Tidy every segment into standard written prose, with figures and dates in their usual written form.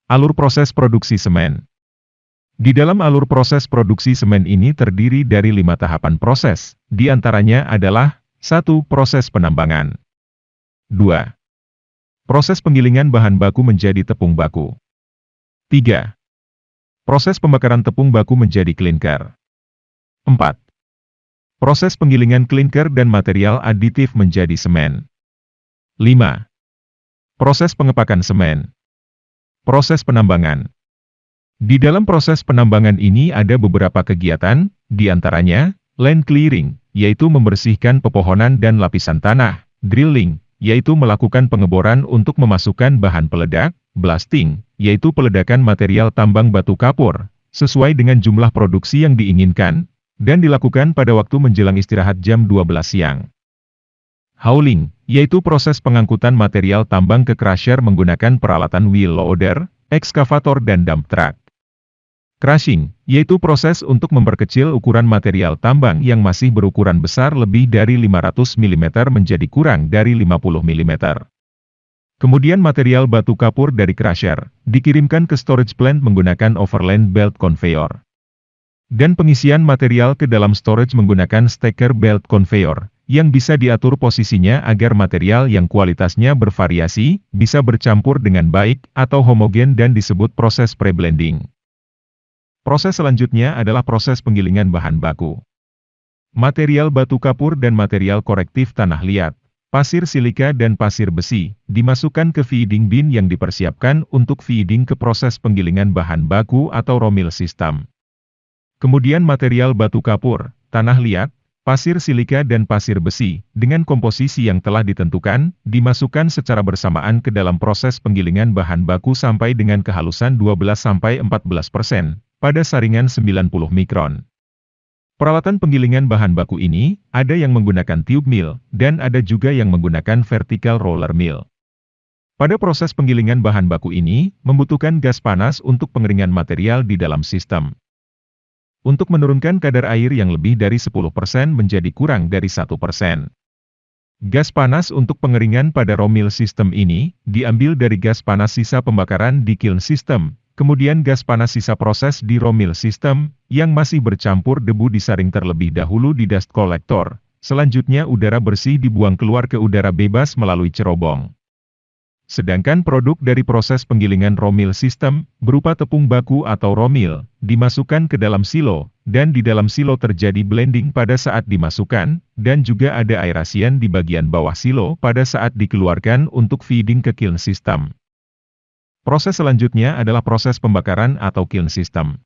Alur proses produksi semen. Di dalam alur proses produksi semen ini terdiri dari 5 tahapan proses, di antaranya adalah 1. Proses penambangan. 2. Proses penggilingan bahan baku menjadi tepung baku. 3. Proses pembakaran tepung baku menjadi klinker. 4. Proses penggilingan klinker dan material aditif menjadi semen. 5. Proses pengepakan semen. Proses penambangan. Di dalam proses penambangan ini ada beberapa kegiatan, di antaranya, land clearing, yaitu membersihkan pepohonan dan lapisan tanah, drilling, yaitu melakukan pengeboran untuk memasukkan bahan peledak, blasting, yaitu peledakan material tambang batu kapur, sesuai dengan jumlah produksi yang diinginkan, dan dilakukan pada waktu menjelang istirahat jam 12 siang. Hauling, yaitu proses pengangkutan material tambang ke crusher menggunakan peralatan wheel loader, ekskavator dan dump truck. Crushing, yaitu proses untuk memperkecil ukuran material tambang yang masih berukuran besar lebih dari 500 mm menjadi kurang dari 50 mm. Kemudian material batu kapur dari crusher, dikirimkan ke storage plant menggunakan overland belt conveyor. Dan pengisian material ke dalam storage menggunakan stacker belt conveyor, yang bisa diatur posisinya agar material yang kualitasnya bervariasi, bisa bercampur dengan baik, atau homogen dan disebut proses pre-blending. Proses selanjutnya adalah proses penggilingan bahan baku. Material batu kapur dan material korektif tanah liat, pasir silika dan pasir besi, dimasukkan ke feeding bin yang dipersiapkan untuk feeding ke proses penggilingan bahan baku atau raw mill system. Kemudian material batu kapur, tanah liat, pasir silika dan pasir besi, dengan komposisi yang telah ditentukan, dimasukkan secara bersamaan ke dalam proses penggilingan bahan baku sampai dengan kehalusan 12-14%. Pada saringan 90 mikron. Peralatan penggilingan bahan baku ini, ada yang menggunakan tube mill, dan ada juga yang menggunakan vertical roller mill. Pada proses penggilingan bahan baku ini, membutuhkan gas panas untuk pengeringan material di dalam sistem. Untuk menurunkan kadar air yang lebih dari 10% menjadi kurang dari 1%. Gas panas untuk pengeringan pada raw mill system ini, diambil dari gas panas sisa pembakaran di kiln system. Kemudian gas panas sisa proses di raw mill system, yang masih bercampur debu disaring terlebih dahulu di dust collector. Selanjutnya udara bersih dibuang keluar ke udara bebas melalui cerobong. Sedangkan produk dari proses penggilingan raw mill system, berupa tepung baku atau raw mill, dimasukkan ke dalam silo, dan di dalam silo terjadi blending pada saat dimasukkan, dan juga ada aerasian di bagian bawah silo pada saat dikeluarkan untuk feeding ke kiln system. Proses selanjutnya adalah proses pembakaran atau kiln system.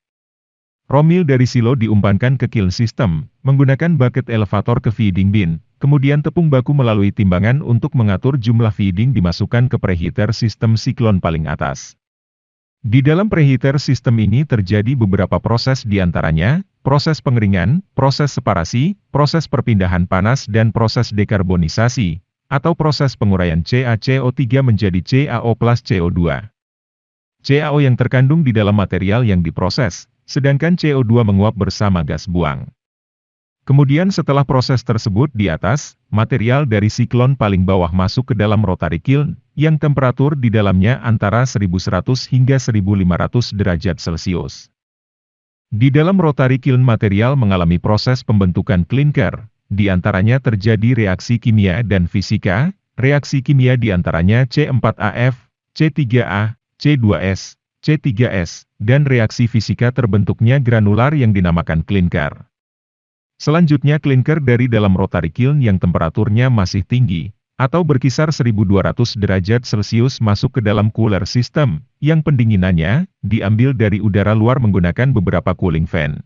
Raw mill dari silo diumpankan ke kiln system, menggunakan bucket elevator ke feeding bin, kemudian tepung baku melalui timbangan untuk mengatur jumlah feeding dimasukkan ke preheater sistem siklon paling atas. Di dalam preheater sistem ini terjadi beberapa proses diantaranya, proses pengeringan, proses separasi, proses perpindahan panas dan proses dekarbonisasi, atau proses penguraian CaCO3 menjadi CaO plus CO2. CaO yang terkandung di dalam material yang diproses, sedangkan CO2 menguap bersama gas buang. Kemudian setelah proses tersebut di atas, material dari siklon paling bawah masuk ke dalam rotary kiln, yang temperatur di dalamnya antara 1100 hingga 1500 derajat Celcius. Di dalam rotary kiln material mengalami proses pembentukan klinker, di antaranya terjadi reaksi kimia dan fisika, reaksi kimia di antaranya C4AF, C3A, C2S, C3S, dan reaksi fisika terbentuknya granular yang dinamakan klinker. Selanjutnya klinker dari dalam rotary kiln yang temperaturnya masih tinggi, atau berkisar 1200 derajat Celcius masuk ke dalam cooler system, yang pendinginannya diambil dari udara luar menggunakan beberapa cooling fan.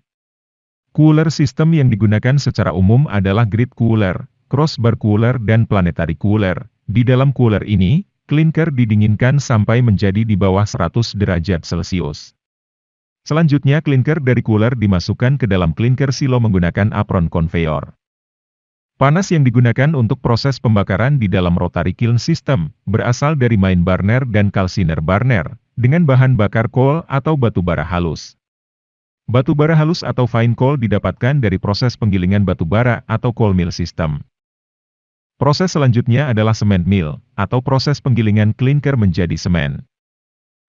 Cooler system yang digunakan secara umum adalah grid cooler, crossbar cooler dan planetary cooler. Di dalam cooler ini, klinker didinginkan sampai menjadi di bawah 100 derajat Celcius. Selanjutnya klinker dari cooler dimasukkan ke dalam klinker silo menggunakan apron conveyor. Panas yang digunakan untuk proses pembakaran di dalam rotary kiln system, berasal dari main burner dan calciner burner, dengan bahan bakar coal atau batu bara halus. Batu bara halus atau fine coal didapatkan dari proses penggilingan batu bara atau coal mill system. Proses selanjutnya adalah cement mill, atau proses penggilingan klinker menjadi semen.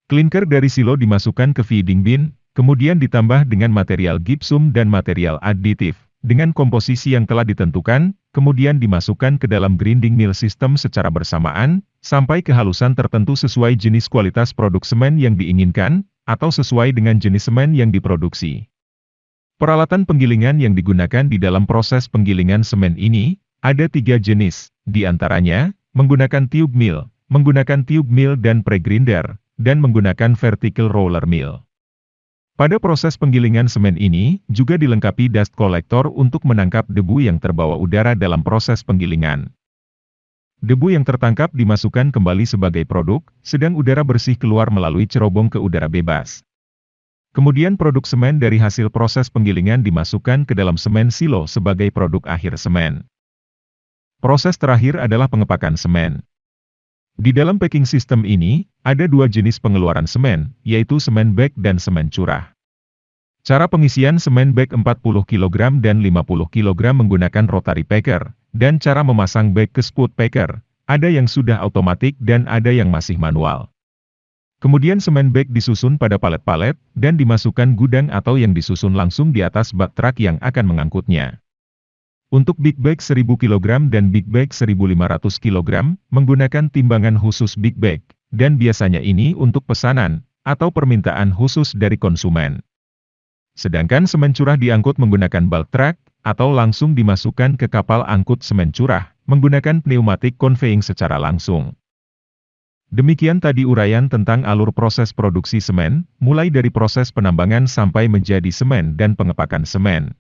Klinker dari silo dimasukkan ke feeding bin, kemudian ditambah dengan material gipsum dan material aditif, dengan komposisi yang telah ditentukan, kemudian dimasukkan ke dalam grinding mill system secara bersamaan, sampai kehalusan tertentu sesuai jenis kualitas produk semen yang diinginkan, atau sesuai dengan jenis semen yang diproduksi. Peralatan penggilingan yang digunakan di dalam proses penggilingan semen ini, ada 3 jenis, di antaranya, menggunakan tube mill dan pre-grinder, dan menggunakan vertical roller mill. Pada proses penggilingan semen ini, juga dilengkapi dust collector untuk menangkap debu yang terbawa udara dalam proses penggilingan. Debu yang tertangkap dimasukkan kembali sebagai produk, sedang udara bersih keluar melalui cerobong ke udara bebas. Kemudian produk semen dari hasil proses penggilingan dimasukkan ke dalam semen silo sebagai produk akhir semen. Proses terakhir adalah pengepakan semen. Di dalam packing system ini, ada 2 jenis pengeluaran semen, yaitu semen bag dan semen curah. Cara pengisian semen bag 40 kg dan 50 kg menggunakan rotary packer, dan cara memasang bag ke spot packer, ada yang sudah otomatis dan ada yang masih manual. Kemudian semen bag disusun pada palet-palet, dan dimasukkan gudang atau yang disusun langsung di atas bak truk yang akan mengangkutnya. Untuk big bag 1000 kg dan big bag 1500 kg, menggunakan timbangan khusus big bag, dan biasanya ini untuk pesanan, atau permintaan khusus dari konsumen. Sedangkan semen curah diangkut menggunakan bulk truck, atau langsung dimasukkan ke kapal angkut semen curah, menggunakan pneumatic conveying secara langsung. Demikian tadi uraian tentang alur proses produksi semen, mulai dari proses penambangan sampai menjadi semen dan pengepakan semen.